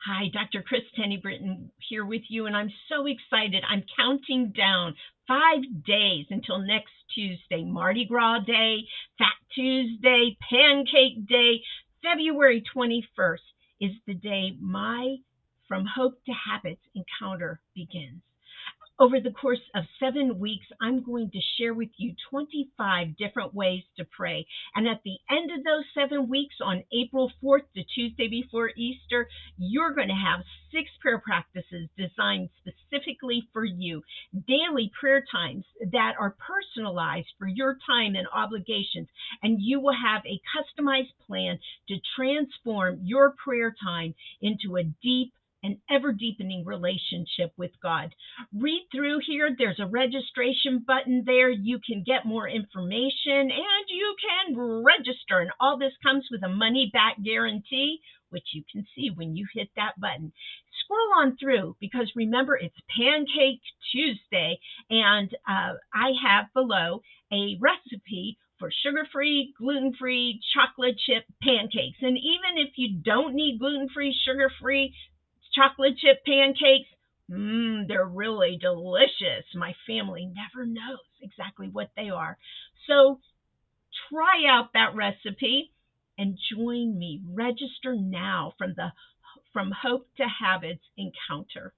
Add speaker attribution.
Speaker 1: Hi, Dr. Chris Tenny-Brittian here with you, and I'm so excited. I'm counting down 5 days until next Tuesday, Mardi Gras Day, Fat Tuesday, Pancake Day. February 21st is the day my From Hope to Habits encounter begins. Over the course of 7 weeks, I'm going to share with you 25 different ways to pray. And at the end of those 7 weeks, on April 4th, the Tuesday before Easter, you're going to have 6 prayer practices designed specifically for you. Daily prayer times that are personalized for your time and obligations. And you will have a customized plan to transform your prayer time into a deep and ever deepening relationship with God. Read through here. There's a registration button there. You can get more information and you can register. And all this comes with a money back guarantee, which you can see when you hit that button. Scroll on through because remember, it's Pancake Tuesday, and I have below a recipe for sugar-free, gluten-free chocolate chip pancakes. And even if you don't need gluten-free, sugar-free chocolate chip pancakes, they're really delicious. My family never knows exactly what they are. So try out that recipe and join me. Register now from Hope to Habits encounter.